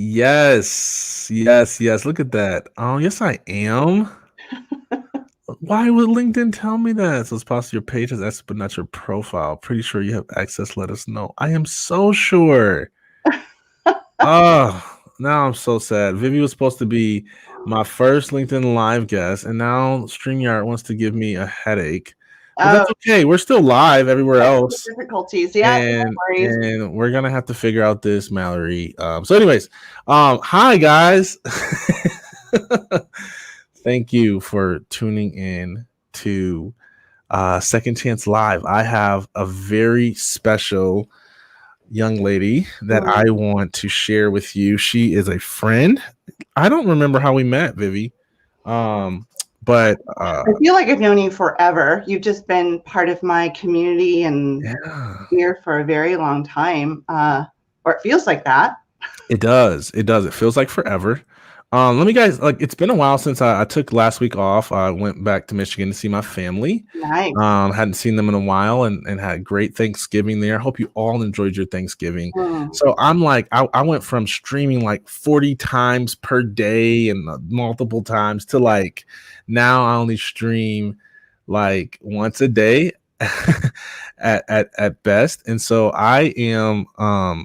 Yes, yes, yes. Look at that. Oh, yes, I am. Why would LinkedIn tell me that? So it's possible your page has access, but not your profile. Pretty sure you have access. Let us know. I am so sure. Oh, now I'm so sad. Vivi was supposed to be my first LinkedIn live guest, and now StreamYard wants to give me a headache. But Oh, that's okay. We're still live everywhere technical else. difficulties. Yeah, no and worries. and we're gonna have to figure out this, Mallory. So anyways, hi guys. Thank you for tuning in to Second Chance Live. I have a very special young lady that I Mm. want to share with you. She is a friend. I don't remember how we met, Vivi. um but I feel like I've known you forever. You've just been part of my community and yeah. here for a very long time, or it feels like that. It does. It does. It feels like forever. Let me guys, like, it's been a while since I took last week off. I went back to Michigan to see my family. Nice. Hadn't seen them in a while, and had a great Thanksgiving there. I hope you all enjoyed your Thanksgiving. Mm. So I'm like, I went from streaming like 40 times per day and multiple times to like now I only stream like once a day at best. And so I am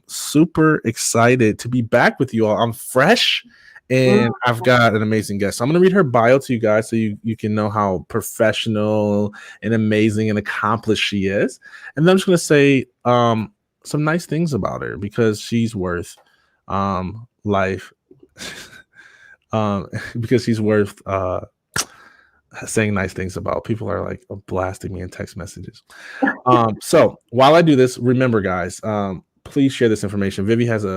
super excited to be back with you all. I'm fresh Mm. and I've got an amazing guest. So I'm going to read her bio to you guys so you can know how professional and amazing and accomplished she is. And then I'm just going to say some nice things about her because she's worth life. Because she's worth saying nice things about. People are like blasting me in text messages. So while I do this, remember, guys, please share this information. Vivi has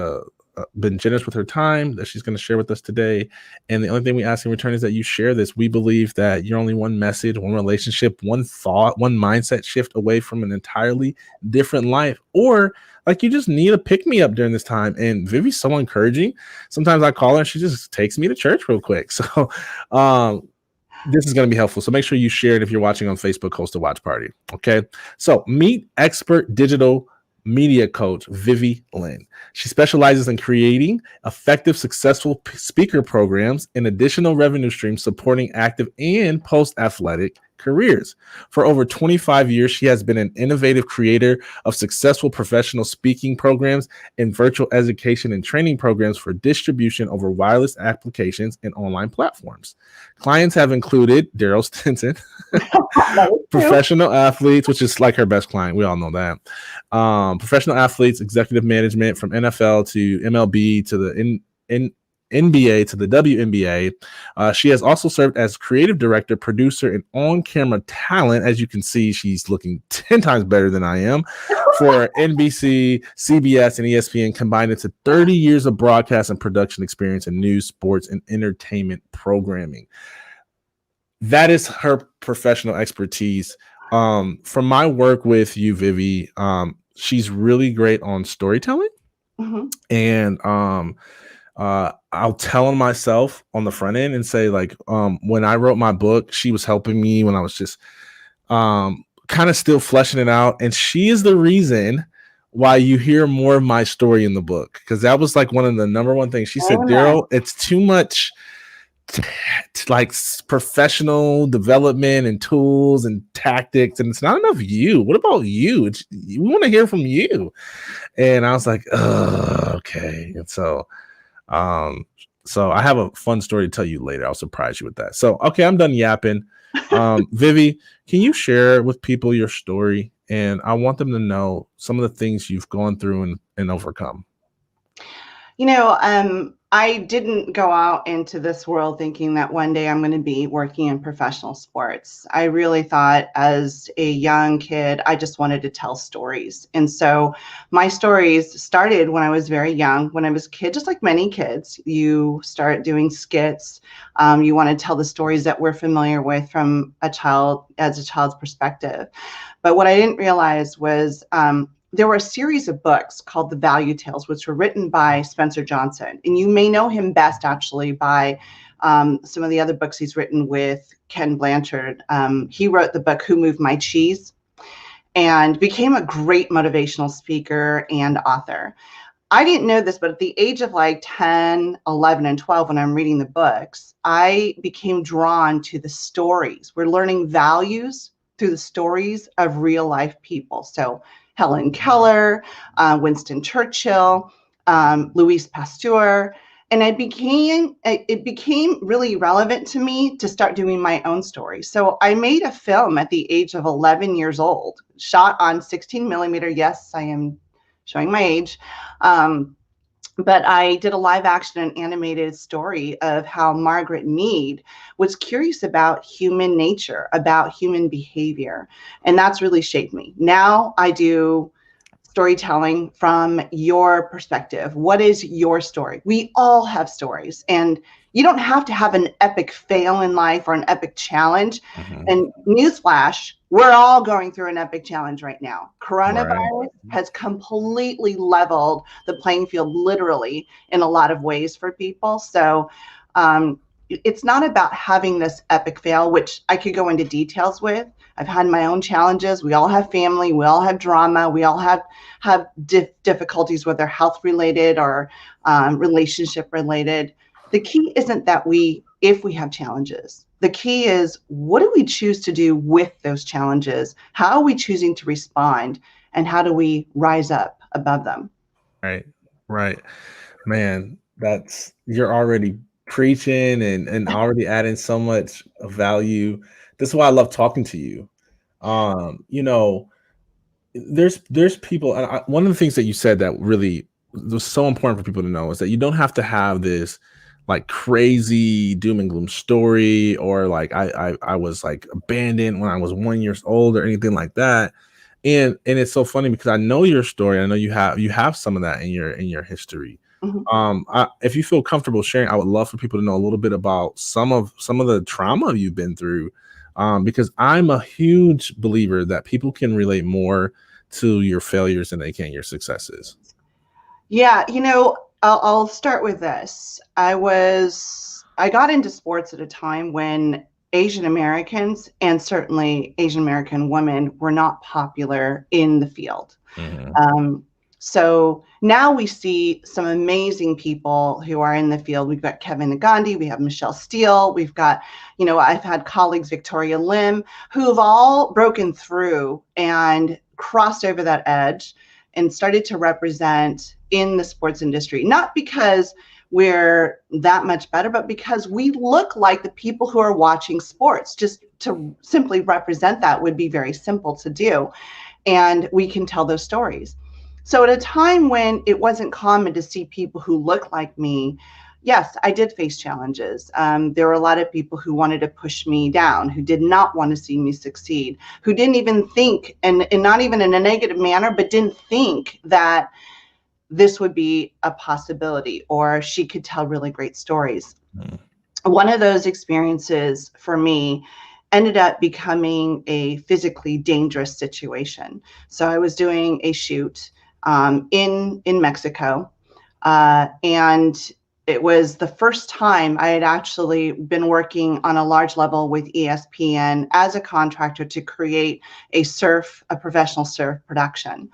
been generous with her time that she's going to share with us today. And the only thing we ask in return is that you share this. We believe that you're only one message, one relationship, one thought, one mindset shift away from an entirely different life. Or like you just need a pick me up during this time. And Vivi's so encouraging. Sometimes I call her and she just takes me to church real quick. So this is going to be helpful. So make sure you share it if you're watching on Facebook, host a watch party. Okay. So meet expert digital media coach Vivi Lin. She specializes in creating effective, successful speaker programs and additional revenue streams supporting active and post-athletic careers. For over 25 years, she has been an innovative creator of successful professional speaking programs and virtual education and training programs for distribution over wireless applications and online platforms. Clients have included Darryll Stinson, professional athletes, which is like her best client. We all know that. Professional athletes, executive management from NFL to MLB to the NBA to the WNBA. She has also served as creative director, producer, and on-camera talent. As you can see, she's looking 10 times better than I am for NBC, CBS, and ESPN, combined into 30 years of broadcast and production experience in news, sports, and entertainment programming. That is her professional expertise. From my work with you, Vivi, she's really great on storytelling. Mm-hmm. And I'll tell on myself on the front end and say, like, when I wrote my book, she was helping me when I was just kind of still fleshing it out. And she is the reason why you hear more of my story in the book, because that was like one of the number one things. She said, Darryll, it's too much like professional development and tools and tactics, and it's not enough you. What about you? We want to hear from you. And I was like, okay. And so I have a fun story to tell you later. I'll surprise you with that. So okay, I'm done yapping. Vivi, can you share with people your story? And I want them to know some of the things you've gone through and overcome. You know, I didn't go out into this world thinking that one day I'm going to be working in professional sports. I really thought as a young kid, I just wanted to tell stories. And so my stories started when I was very young. When I was a kid, just like many kids, you start doing skits. You want to tell the stories that we're familiar with from a child's perspective. But what I didn't realize was there were a series of books called The Value Tales, which were written by Spencer Johnson. And you may know him best actually by some of the other books he's written with Ken Blanchard. He wrote the book Who Moved My Cheese and became a great motivational speaker and author. I didn't know this, but at the age of like 10, 11, and 12, when I'm reading the books, I became drawn to the stories. We're learning values through the stories of real life people. So Helen Keller, Winston Churchill, Louis Pasteur. And it became really relevant to me to start doing my own story. So I made a film at the age of 11 years old, shot on 16 millimeter. Yes, I am showing my age. Um, but I did a live action and animated story of how Margaret Mead was curious about human nature, about human behavior. And that's really shaped me. Now I do storytelling from your perspective. What is your story? We all have stories, and you don't have to have an epic fail in life or an epic challenge. And newsflash, we're all going through an epic challenge right now. Coronavirus has completely leveled the playing field, literally, in a lot of ways for people. So it's not about having this epic fail, which I could go into details with. I've had my own challenges. We all have family. We all have drama. We all have difficulties, whether health related or relationship related. The key isn't that if we have challenges. The key is, what do we choose to do with those challenges? How are we choosing to respond? And how do we rise up above them? Right. Man, you're already preaching and already adding so much value. This is why I love talking to you. You know, there's people, and one of the things that you said that really was so important for people to know is that you don't have to have this like crazy doom and gloom story, or like I was like abandoned when I was 1 year old or anything like that. And it's so funny because I know your story. I know you have some of that in your history. Mhm. If you feel comfortable sharing, I would love for people to know a little bit about some of the trauma you've been through, because I'm a huge believer that people can relate more to your failures than they can your successes. Yeah, I'll start with this. I got into sports at a time when Asian Americans, and certainly Asian American women, were not popular in the field. Mhm. Um, so now we see some amazing people who are in the field. We've got Kevin Nagandi, we have Michelle Steele, we've got, I've had colleagues, Victoria Lim, who have all broken through and crossed over that edge and started to represent in the sports industry, not because we're that much better, but because we look like the people who are watching sports. Just to simply represent that would be very simple to do. And we can tell those stories. So at a time when it wasn't common to see people who look like me, yes, I did face challenges. There were a lot of people who wanted to push me down, who did not want to see me succeed, who didn't even think, and not even in a negative manner, but didn't think that this would be a possibility or she could tell really great stories. Mm. One of those experiences for me ended up becoming a physically dangerous situation. So I was doing a shoot in Mexico, and it was the first time I had actually been working on a large level with ESPN as a contractor to create a professional surf production.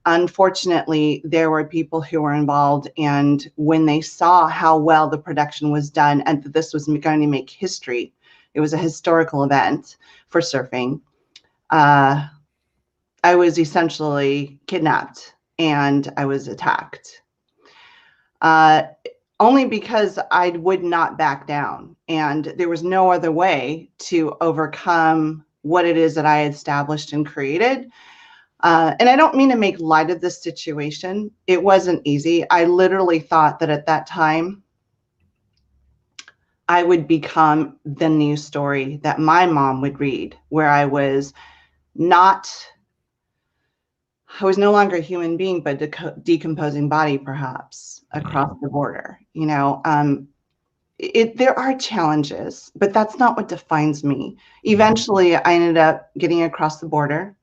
Unfortunately, there were people who were involved, and when they saw how well the production was done and that this was going to make history, it was a historical event for surfing. I was essentially kidnapped and I was attacked. Uh, Only because I would not back down. And there was no other way to overcome what it is that I had established and created. And I don't mean to make light of this situation. It wasn't easy. I literally thought that at that time, I would become the news story that my mom would read, where not, I was no longer a human being, but a decomposing body, perhaps, across the border. There are challenges, but that's not what defines me. Eventually, I ended up getting across the border.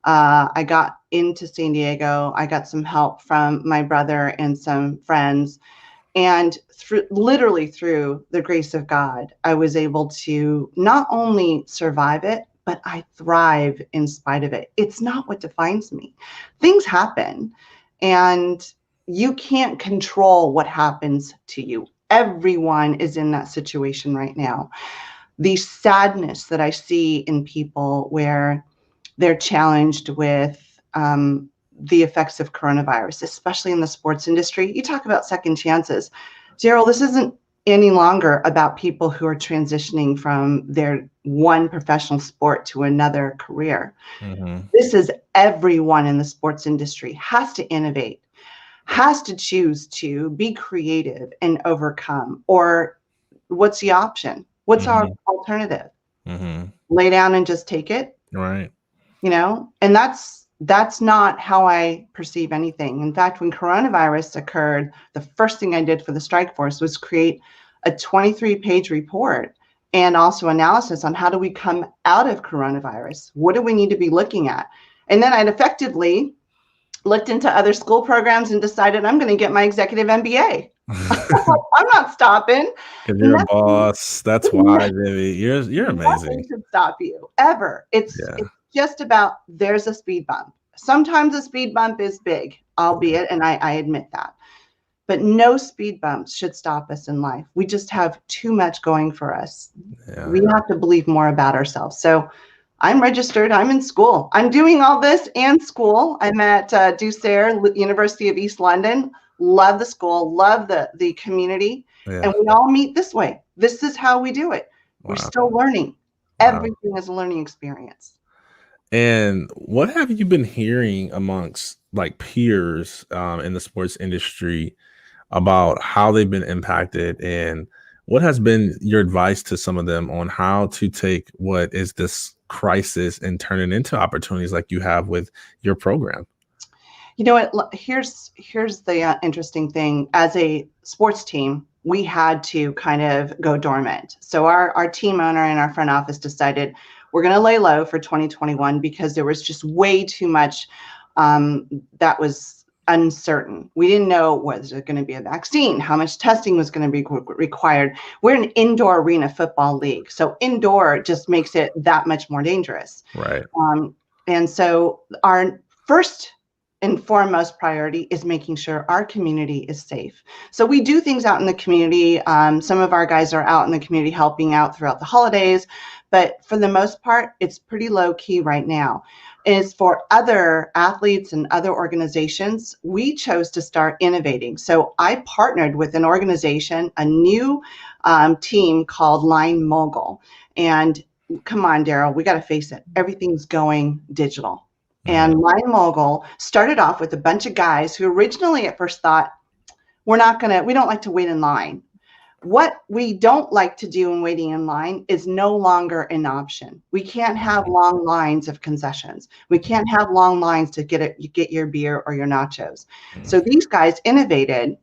I got into San Diego. I got some help from my brother and some friends. And literally through the grace of God, I was able to not only survive it, but I thrive in spite of it. It's not what defines me. Things happen. And you can't control what happens to you. Everyone is in that situation right now. The sadness that I see in people where they're challenged with the effects of coronavirus, especially in the sports industry. You talk about second chances. Darryll, this isn't any longer about people who are transitioning from their one professional sport to another career. Mm-hmm. This is everyone in the sports industry has to innovate, has to choose to be creative and overcome. Or what's the option? What's our alternative? Mm-hmm. Lay down and just take it? Right. And that's not how I perceive anything. In fact, when coronavirus occurred, the first thing I did for the strike force was create a 23-page report and also analysis on how do we come out of coronavirus? What do we need to be looking at? And then I'd effectively looked into other school programs and decided I'm going to get my executive MBA. I'm not stopping. Because you're a boss. That's why, Vivi. You're amazing. Nothing should stop you ever. It's just about there's a speed bump. Sometimes a speed bump is big, albeit, and I admit that. But no speed bumps should stop us in life. We just have too much going for us. Yeah. We have to believe more about ourselves. So I'm registered. I'm in school. I'm doing all this and school. I'm at Dusair, University of East London. Love the school. Love the community. Yeah. And we all meet this way. This is how we do it. Wow. We're still learning. Wow. Everything is a learning experience. And what have you been hearing amongst like peers in the sports industry about how they've been impacted, and what has been your advice to some of them on how to take what is this crisis and turn it into opportunities like you have with your program? You know what? Here's the interesting thing. As a sports team, we had to kind of go dormant. So our team owner and our front office decided we're going to lay low for 2021 because there was just way too much that was uncertain. We didn't know, was there going to be a vaccine? How much testing was going to be required? We're an indoor arena football league. So indoor just makes it that much more dangerous. Right. And so our first and foremost priority is making sure our community is safe. So we do things out in the community. Some of our guys are out in the community helping out throughout the holidays, but for the most part, it's pretty low key right now. Is for other athletes and other organizations, we chose to start innovating. So I partnered with an organization, a new team called Line Mogul. And come on, Darryll, we got to face it. Everything's going digital. And Line Mogul started off with a bunch of guys who originally at first thought, we don't like to wait in line. What we don't like to do in waiting in line is no longer an option. We can't have long lines of concessions. We can't have long lines to get your beer or your nachos. So these guys innovated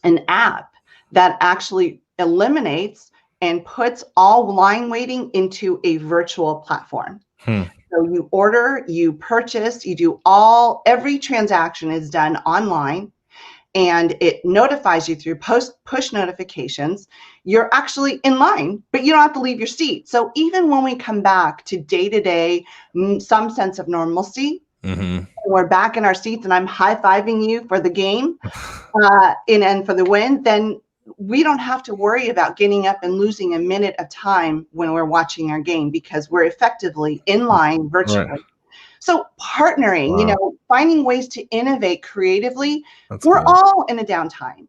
an app that actually eliminates and puts all line waiting into a virtual platform. So you order, you purchase, you do every transaction is done online. And it notifies you through push notifications. You're actually in line, but you don't have to leave your seat. So even when we come back to day-to-day, some sense of normalcy, we're back in our seats and I'm high-fiving you for the game and for the win, then we don't have to worry about getting up and losing a minute of time when we're watching our game because we're effectively in line virtually. Right. So partnering, finding ways to innovate creatively, we're all in a downtime.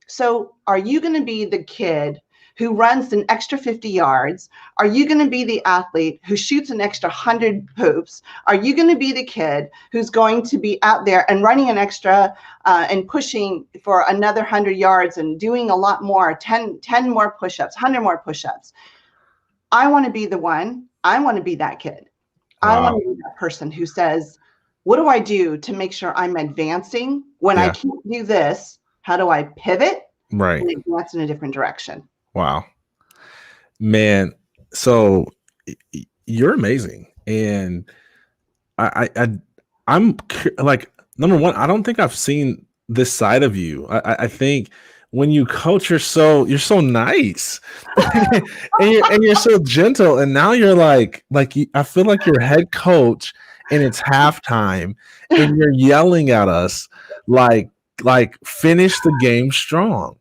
So are you going to be the kid who runs an extra 50 yards? Are you going to be the athlete who shoots an extra 100 hoops? Are you going to be the kid who's going to be out there and running an extra and pushing for another 100 yards and doing a lot more, 10 more push-ups, 100 more push-ups? I want to be the one. I want to be that kid. Wow. I want to be that person who says, what do I do to make sure I'm advancing? When I can't do this, how do I pivot and advance in a different direction? Wow. Man, so you're amazing. And I'm like, number one, I don't think I've seen this side of you. I think when you coach, you're so nice and you're so gentle. And now you're like I feel like you're head coach and it's halftime and you're yelling at us like like finish the game strong.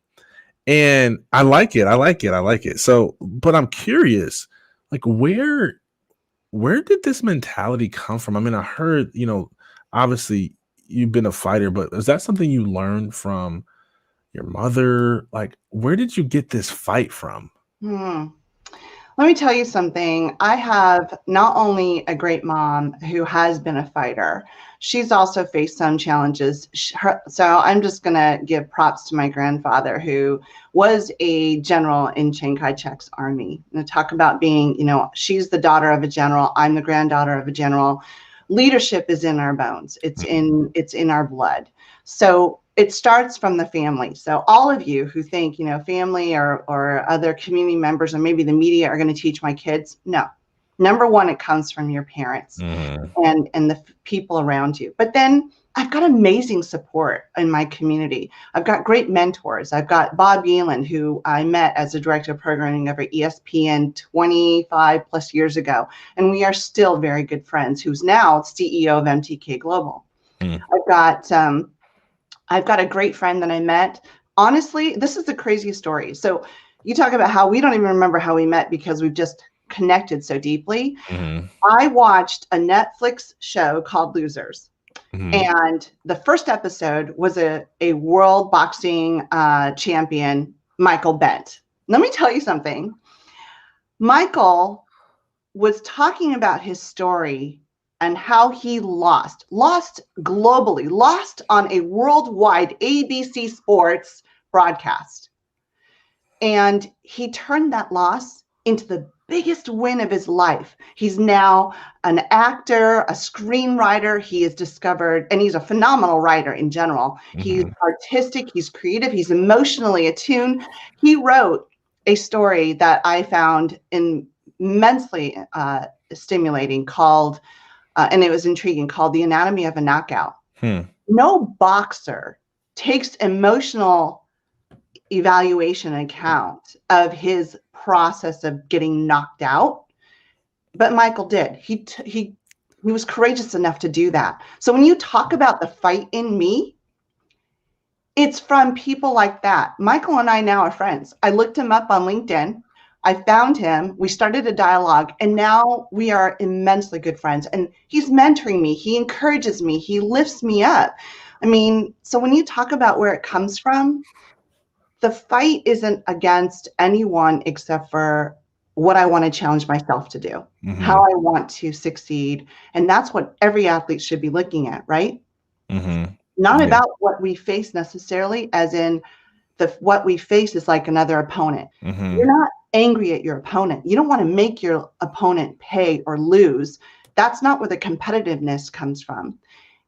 And I like it. I like it. I like it. So, but I'm curious, like where did this mentality come from? I mean, I heard, obviously you've been a fighter, but is that something you learned from your mother? Like, where did you get this fight from? Hmm. Let me tell you something. I have not only a great mom who has been a fighter, she's also faced some challenges. So I'm just going to give props to my grandfather, who was a general in Chiang Kai-shek's army. And talk about being, she's the daughter of a general. I'm the granddaughter of a general. Leadership is in our bones. It's in our blood. So it starts from the family. So all of you who think, family or other community members or maybe the media are going to teach my kids, no. Number one, it comes from your parents and the people around you. But then I've got amazing support in my community. I've got great mentors. I've got Bob Galen, who I met as a director of programming over ESPN 25 plus years ago. And we are still very good friends, who's now CEO of MTK Global. I've got a great friend that I met. Honestly, this is the craziest story. So you talk about how we don't even remember how we met because we've just connected so deeply. I watched a Netflix show called Losers. And the first episode was a world boxing champion, Michael Bent. Let me tell you something. Michael was talking about his story and how he lost globally, lost on a worldwide ABC Sports broadcast. And he turned that loss into the biggest win of his life. He's now an actor, a screenwriter. He is discovered, and he's a phenomenal writer in general. He's artistic, he's creative, he's emotionally attuned. He wrote a story that I found immensely stimulating called, and it was intriguing, called The Anatomy of a Knockout. No boxer takes emotional evaluation account of his process of getting knocked out, but Michael did. He was courageous enough to do that. So when you talk about the fight in me, it's from people like that. Michael and I now are friends. I looked him up on LinkedIn. I found him. We started a dialogue, and now we are immensely good friends. And he's mentoring me. He encourages me. He lifts me up. I mean, so when you talk about where it comes from, the fight isn't against anyone except for what I want to challenge myself to do, how I want to succeed. And that's what every athlete should be looking at, right? Not about what we face necessarily, as in what we face is like another opponent. You're not angry at your opponent. You don't want to make your opponent pay or lose. That's not where the competitiveness comes from.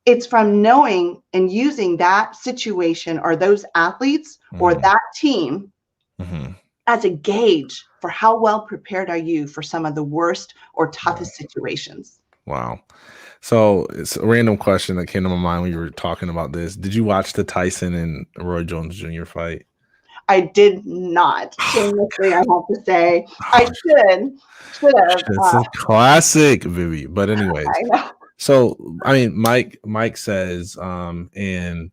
It's from knowing and using that situation or those athletes or that team as a gauge for how well prepared are you for some of the worst or toughest situations. Wow. So it's a random question that came to my mind when you were talking about this. Did you watch the Tyson and Roy Jones Jr. fight? I did not. Shamelessly, I have to say. I should have. It's a classic, Vivi. But anyways. I know. So, I mean, Mike says, in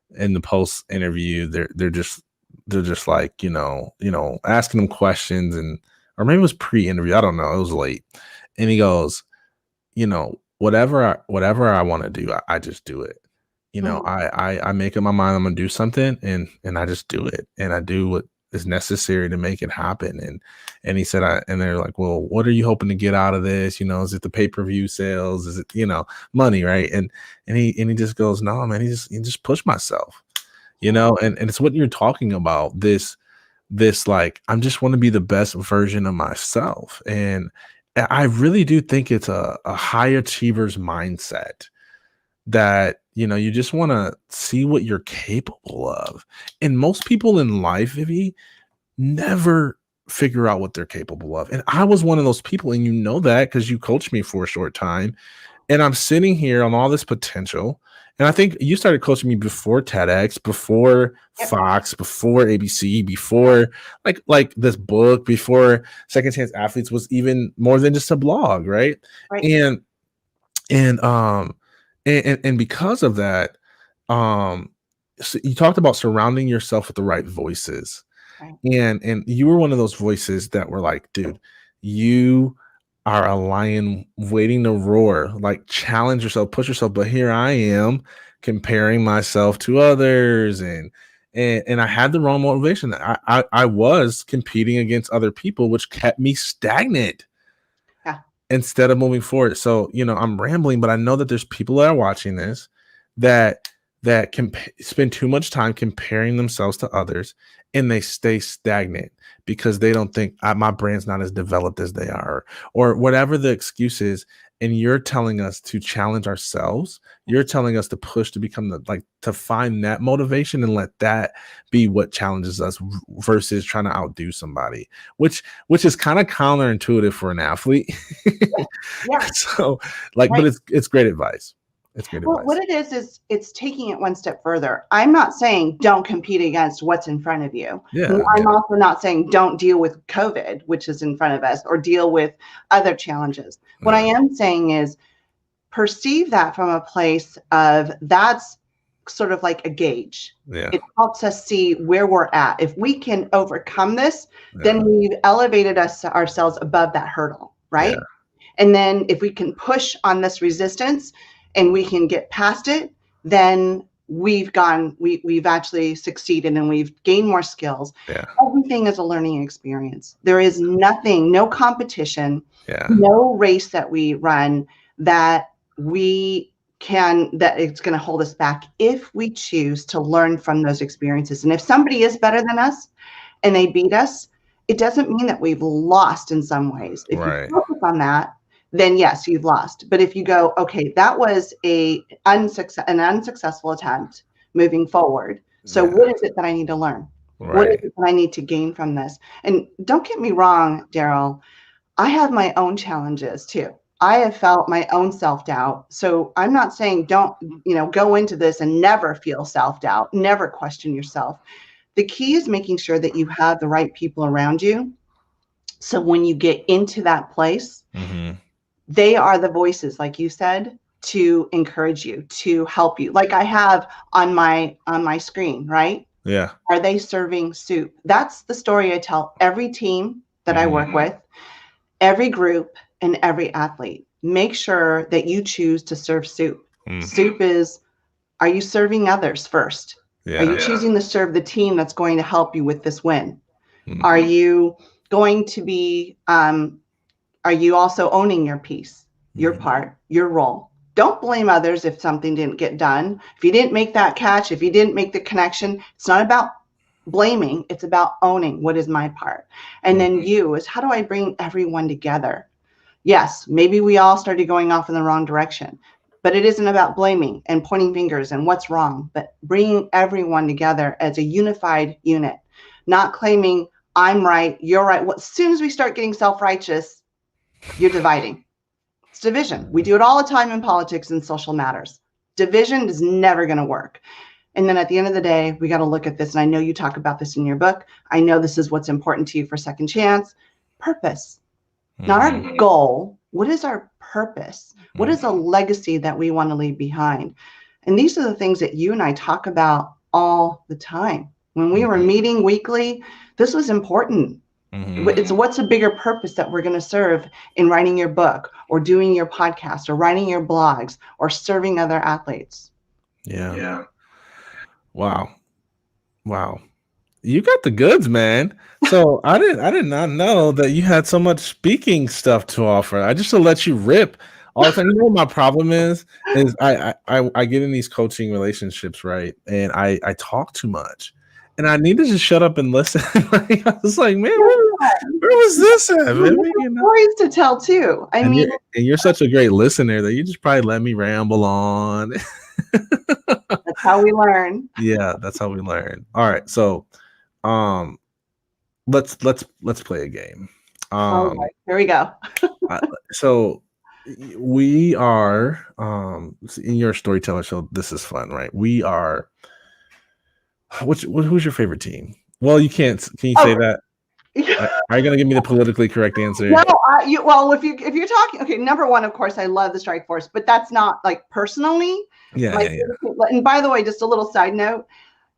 the post interview, they're just like, asking him questions, or maybe it was pre-interview. I don't know. It was late. And he goes, whatever I want to do, I just do it. I make up my mind I'm going to do something and I just do it. And I do what is necessary to make it happen. And he said, and they're like, well, what are you hoping to get out of this? Is it the pay-per-view sales? Is it, money? Right. And he just goes, no, man, he just push myself, and it's what you're talking about. This like, I just want to be the best version of myself. And I really do think it's a high achiever's mindset that, you just want to see what you're capable of. And most people in life, Vivi, never figure out what they're capable of. And I was one of those people, and that because you coached me for a short time. And I'm sitting here on all this potential. And I think you started coaching me before TEDx, before Fox, before ABC, before like this book, before Second Chance Athletes was even more than just a blog, right? And because of that, so you talked about surrounding yourself with the right voices. Right. And you were one of those voices that were like, dude, you are a lion waiting to roar, like challenge yourself, push yourself. But here I am comparing myself to others, and I had the wrong motivation. I was competing against other people, which kept me stagnant Yeah. instead of moving forward. So, I'm rambling, but I know that there's people that are watching this that can spend too much time comparing themselves to others, and they stay stagnant because they don't think my brand's not as developed as they are, or whatever the excuse is. And you're telling us to challenge ourselves. You're telling us to push, to become to find that motivation and let that be what challenges us versus trying to outdo somebody, which is kind of counterintuitive for an athlete. Yeah. So Right. but it's great advice. It's great Well, advice. what it is it's taking it one step further. I'm not saying don't compete against what's in front of you. Yeah. I'm also not saying don't deal with COVID, which is in front of us, or deal with other challenges. What I am saying is perceive that from a place of that's sort of like a gauge. Yeah. It helps us see where we're at. If we can overcome this, then we've elevated ourselves above that hurdle, right? Yeah. And then if we can push on this resistance and we can get past it, then we've actually succeeded and we've gained more skills. Yeah. Everything is a learning experience. There is no competition, Yeah. no race that we run that it's going to hold us back if we choose to learn from those experiences. And if somebody is better than us and they beat us, it doesn't mean that we've lost in some ways. If you focus on that, then yes, you've lost. But if you go, okay, that was an unsuccessful attempt moving forward. So what is it that I need to learn? Right. What is it that I need to gain from this? And don't get me wrong, Darryll, I have my own challenges too. I have felt my own self-doubt. So I'm not saying don't, go into this and never feel self-doubt, never question yourself. The key is making sure that you have the right people around you. So when you get into that place, they are the voices, like you said, to encourage you, to help you. Like I have on my screen, right? Yeah. Are they serving soup? That's the story I tell every team that I work with, every group, and every athlete. Make sure that you choose to serve soup. Soup is, are you serving others first? Yeah. Are you choosing to serve the team that's going to help you with this win? Are you going to be, are you also owning your piece, your part, your role? Don't blame others if something didn't get done. If you didn't make that catch, if you didn't make the connection, it's not about blaming. It's about owning what is my part. And then you is, how do I bring everyone together? Yes, maybe we all started going off in the wrong direction, but it isn't about blaming and pointing fingers and what's wrong, but bringing everyone together as a unified unit, not claiming I'm right, you're right. Well, as soon as we start getting self-righteous, you're dividing. It's division. We do it all the time in politics and social matters. Division is never going to work. And then at the end of the day, we got to look at this. And I know you talk about this in your book. I know this is what's important to you for Second Chance. Purpose, not our goal. What is our purpose? What is a legacy that we want to leave behind? And these are the things that you and I talk about all the time. When we were meeting weekly, this was important. It's what's a bigger purpose that we're going to serve in writing your book or doing your podcast or writing your blogs or serving other athletes. Yeah. Wow. You got the goods, man. So I did not know that you had so much speaking stuff to offer. I just to let you rip all the time. You know what my problem is I get in these coaching relationships, right? And I talk too much. And I need to just shut up and listen. I was like, man, where was this at? Stories to tell too. You're such a great listener that you just probably let me ramble on. That's how we learn. Yeah, that's how we learn. All right, so let's play a game. Here we go. So we are in your storyteller, so this is fun, right? We are who's your favorite team? Well, you can't. Can you say that? Are you gonna give me the politically correct answer? No, if you're talking, okay, number one, of course, I love the Strike Force, but that's not like personally. Yeah. And by the way, just a little side note,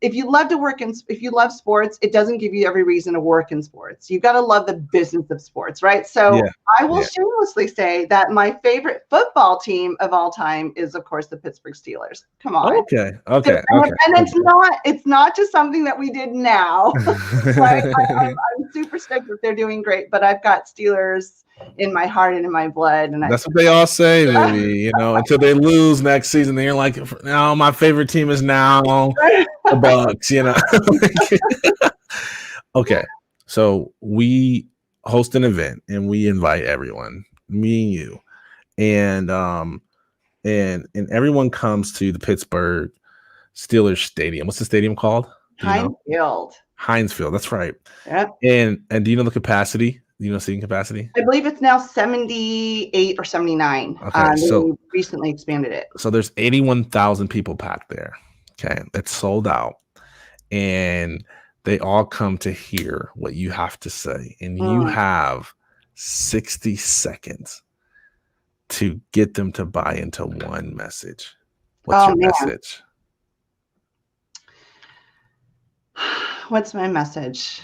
if you love sports, it doesn't give you every reason to work in sports. You've got to love the business of sports, right? So Yeah. I will shamelessly say that my favorite football team of all time is, of course, the Pittsburgh Steelers. Come on. Okay. And it's not just something that we did now. Right? I'm super stoked that they're doing great, but I've got Steelers in my heart and in my blood. And that's what they all say, Vivi, until they lose next season. Then you're like, no, my favorite team is now the Bucks, Okay. So we host an event and we invite everyone, me and you. And everyone comes to the Pittsburgh Steelers Stadium. What's the stadium called? Heinz Field. Heinz Field, that's right. Yep. And do you know the capacity? Do you know seating capacity? I believe it's now 78 or 79. Okay, so they recently expanded it. So there's 81,000 people packed there. Okay, it's sold out, and they all come to hear what you have to say, and you have 60 seconds to get them to buy into one message. What's your message? What's my message?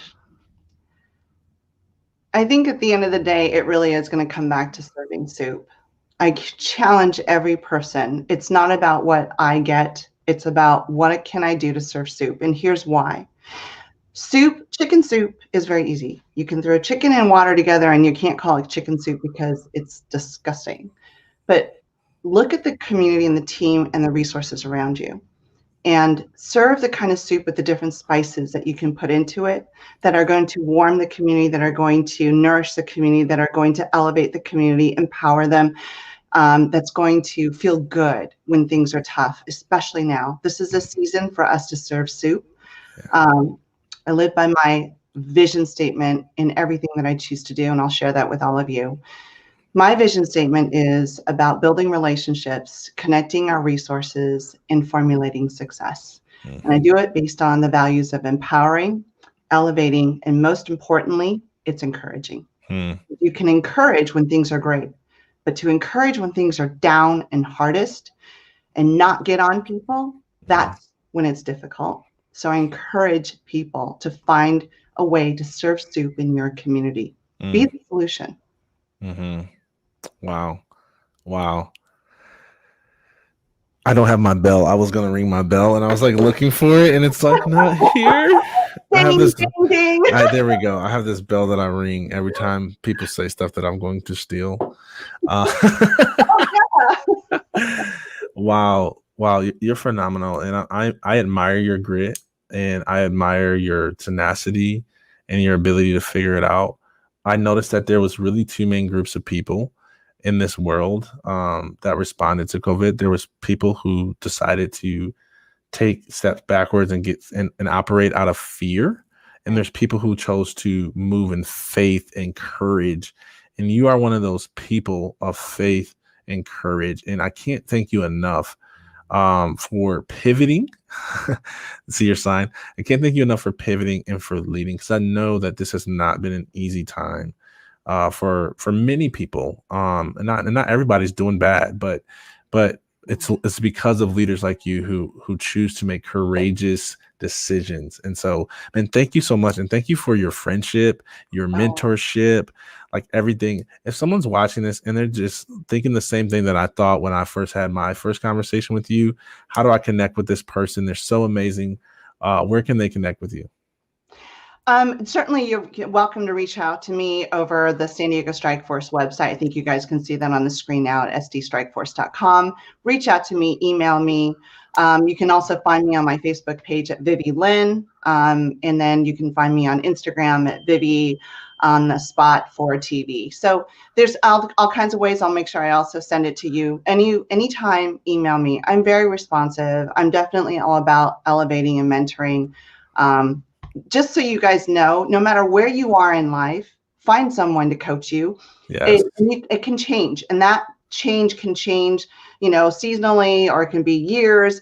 I think at the end of the day, it really is going to come back to serving soup. I challenge every person. It's not about what I get. It's about what can I do to serve soup. And here's why. Chicken soup is very easy. You can throw chicken and water together and you can't call it chicken soup because it's disgusting. But look at the community and the team and the resources around you. And serve the kind of soup with the different spices that you can put into it that are going to warm the community, that are going to nourish the community, that are going to elevate the community, empower them, that's going to feel good when things are tough, especially now. This is a season for us to serve soup. I live by my vision statement in everything that I choose to do, and I'll share that with all of you. My vision statement is about building relationships, connecting our resources, and formulating success. And I do it based on the values of empowering, elevating, and most importantly, it's encouraging. You can encourage when things are great, but to encourage when things are down and hardest and not get on people, that's when it's difficult. So I encourage people to find a way to serve soup in your community. Be the solution. Wow. I don't have my bell. I was going to ring my bell and I was like looking for it and it's like not here. I have this, ding. There we go. I have this bell that I ring every time people say stuff that I'm going to steal. Wow. You're phenomenal. And I admire your grit and I admire your tenacity and your ability to figure it out. I noticed that there was really two main groups of people in this world that responded to COVID. There was people who decided to take steps backwards and operate out of fear. And there's people who chose to move in faith and courage. And you are one of those people of faith and courage. And I can't thank you enough for pivoting. See your sign. I can't thank you enough for pivoting and for leading, because I know that this has not been an easy time for many people. And not everybody's doing bad, but it's because of leaders like you who choose to make courageous decisions. And so, man, thank you so much. And thank you for your friendship, your mentorship, like everything. If someone's watching this and they're just thinking the same thing that I thought when I first had my first conversation with you, how do I connect with this person? They're so amazing. Where can they connect with you? Certainly, you're welcome to reach out to me over the San Diego Strike Force website. I think you guys can see that on the screen now at sdstrikeforce.com. Reach out to me, email me. You can also find me on my Facebook page at Vivi Lin. And then you can find me on Instagram at Vivi on the spot for TV. So there's all kinds of ways. I'll make sure I also send it to you. Anytime, email me. I'm very responsive. I'm definitely all about elevating and mentoring. Just so you guys know, no matter where you are in life, find someone to coach you. Yes. It can change, and that change can change, seasonally, or it can be years.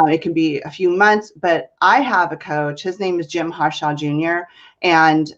It can be a few months. But I have a coach. His name is Jim Harshaw Jr. And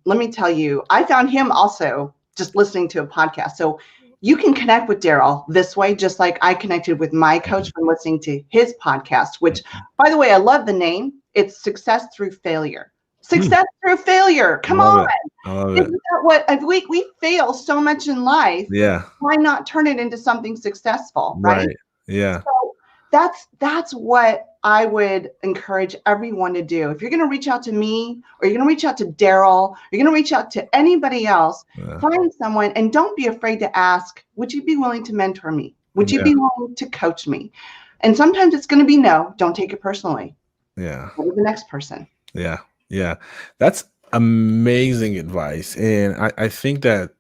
let me tell you, I found him also just listening to a podcast. So you can connect with Darryll this way, just like I connected with my coach from listening to his podcast, which, by the way, I love the name. It's Success Through Failure. Success through failure. Come on. I love Isn't that what we fail so much in life? Yeah. Why not turn it into something successful, right? Yeah. So that's what I would encourage everyone to do. If you're going to reach out to me, or you're going to reach out to Darryll, you're going to reach out to anybody else, find someone, and don't be afraid to ask, would you be willing to mentor me? Would you be willing to coach me? And sometimes it's going to be no. Don't take it personally. Yeah. Go to the next person. Yeah. Yeah. That's amazing advice. And I think that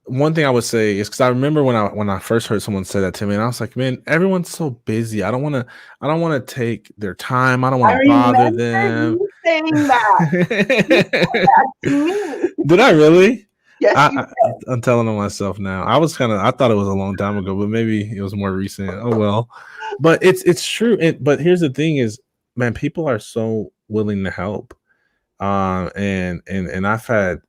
one thing I would say is, because I remember when I first heard someone say that to me, and I was like, man, everyone's so busy. I don't want to take their time. I don't want to bother them. You saying that. You said that to me. Did I really? Yes, you did. I'm telling on myself now. I thought it was a long time ago, but maybe it was more recent. Oh well. But it's true. But here's the thing is, man, people are so willing to help. And I've had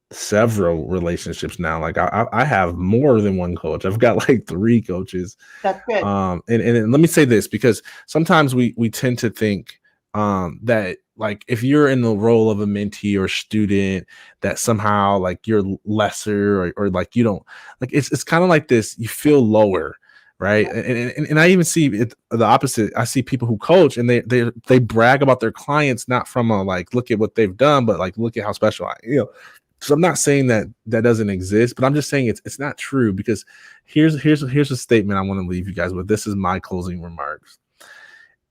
several relationships now. Like I have more than one coach. I've got like 3 coaches. That's good. And let me say this, because sometimes we tend to think that, like, if you're in the role of a mentee or student, that somehow like you're lesser, or like you don't, like, it's kind of like this, you feel lower, right? And I even see it the opposite. I see people who coach and they brag about their clients, not from a like, look at what they've done, but like, look at how special I am. So I'm not saying that doesn't exist, but I'm just saying it's not true, because here's a statement I want to leave you guys with. This is my closing remarks,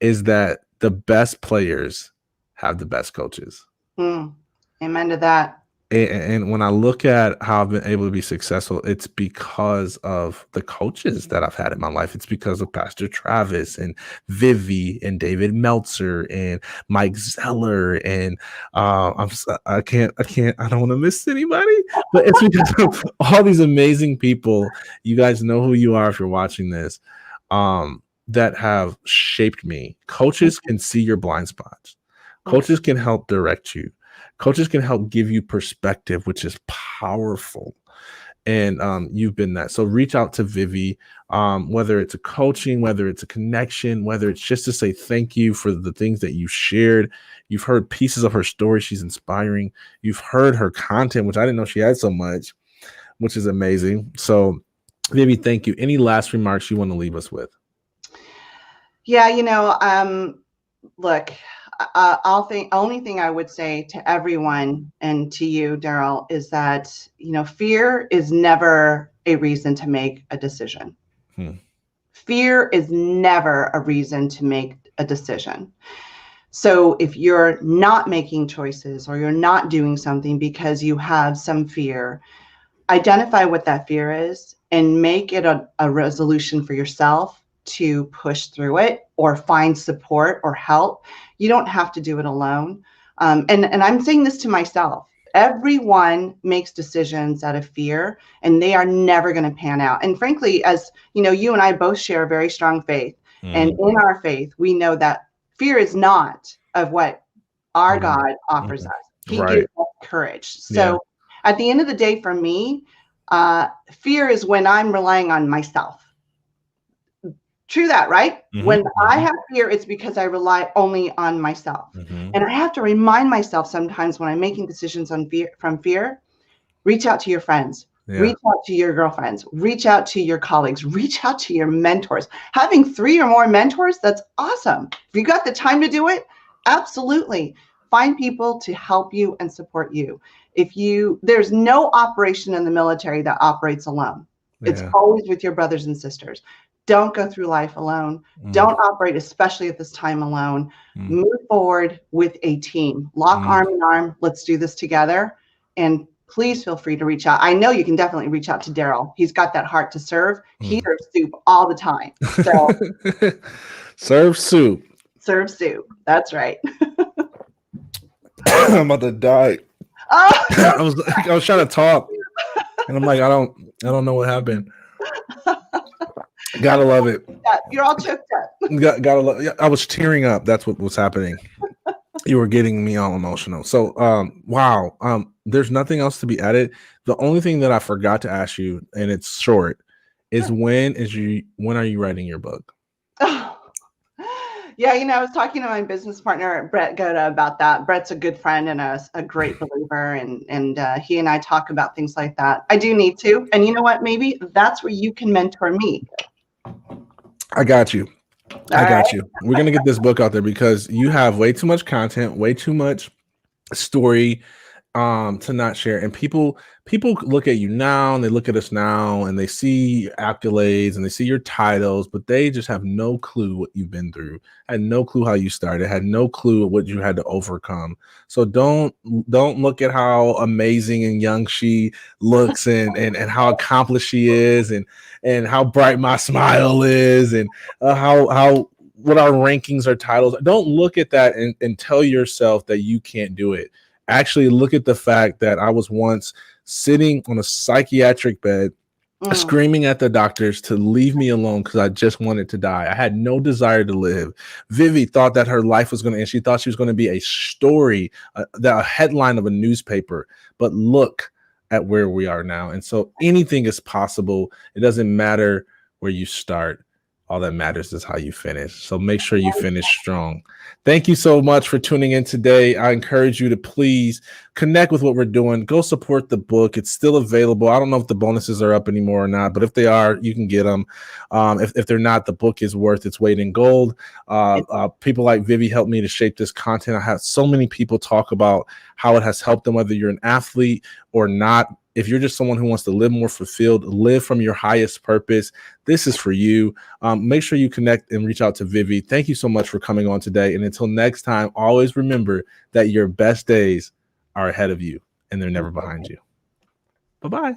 is that the best players have the best coaches. Amen to that. And when I look at how I've been able to be successful, it's because of the coaches that I've had in my life. It's because of Pastor Travis and Vivi and David Meltzer and Mike Zeller. And I don't want to miss anybody, but it's because of all these amazing people. You guys know who you are if you're watching this, that have shaped me. Coaches can see your blind spots. Coaches can help direct you. Coaches can help give you perspective, which is powerful. And you've been that. So reach out to Vivi, whether it's a coaching, whether it's a connection, whether it's just to say thank you for the things that you shared. You've heard pieces of her story. She's inspiring. You've heard her content, which I didn't know she had so much, which is amazing. So Vivi, thank you. Any last remarks you want to leave us with? Yeah, look, only thing I would say to everyone and to you, Darryll, is that, fear is never a reason to make a decision. Fear is never a reason to make a decision. So if you're not making choices, or you're not doing something because you have some fear, identify what that fear is and make it a resolution for yourself to push through it, or find support or help. You don't have to do it alone. And I'm saying this to myself. Everyone makes decisions out of fear, and they are never going to pan out. And frankly, as you and I both share a very strong faith. And in our faith, we know that fear is not of what our God offers us. He gives us courage. So at the end of the day, for me, fear is when I'm relying on myself. True that, right? When I have fear, it's because I rely only on myself. And I have to remind myself sometimes, when I'm making decisions from fear, reach out to your friends, reach out to your girlfriends, reach out to your colleagues, reach out to your mentors. Having 3 or more mentors, that's awesome. If you got the time to do it, absolutely. Find people to help you and support you. There's no operation in the military that operates alone. It's always with your brothers and sisters. Don't go through life alone. Don't operate, especially at this time, alone. Move forward with a team. Lock arm in arm. Let's do this together. And please feel free to reach out. I know you can definitely reach out to Darryll. He's got that heart to serve. He serves soup all the time. So serve soup. Serve soup. That's right. I'm about to die. I was trying to talk, and I'm like, I don't know what happened. Gotta love it. You're all choked up. Gotta love. I was tearing up. That's what was happening. You were getting me all emotional. So, wow. There's nothing else to be added. The only thing that I forgot to ask you, and it's short, is when are you writing your book? Yeah, I was talking to my business partner, Brett Goda, about that. Brett's a good friend and a great believer, and he and I talk about things like that. I do need to. And you know what? Maybe that's where you can mentor me. I got you. All I right. got you. We're going to get this book out there because you have way too much content, way too much story to not share. And people look at you now and they look at us now and they see accolades and they see your titles, but they just have no clue what you've been through, had no clue how you started, had no clue what you had to overcome. So don't look at how amazing and young she looks and how accomplished she is and how bright my smile is and how what our rankings or titles. Don't look at that and tell yourself that you can't do it. Actually look at the fact that I was once sitting on a psychiatric bed screaming at the doctors to leave me alone because I just wanted to die. I had no desire to live. Vivi thought that her life was going to end. She thought she was going to be a story, a headline of a newspaper. But look at where we are now. And so anything is possible. It doesn't matter where you start. All that matters is how you finish. So make sure you finish strong. Thank you so much for tuning in today. I encourage you to please connect with what we're doing. Go support the book. It's still available. I don't know if the bonuses are up anymore or not, but if they are, you can get them. If they're not, the book is worth its weight in gold. People like Vivi helped me to shape this content. I have so many people talk about how it has helped them, whether you're an athlete or not. If you're just someone who wants to live more fulfilled, live from your highest purpose, this is for you. Make sure you connect and reach out to Vivi. Thank you so much for coming on today. And until next time, always remember that your best days are ahead of you and they're never behind you. Bye-bye.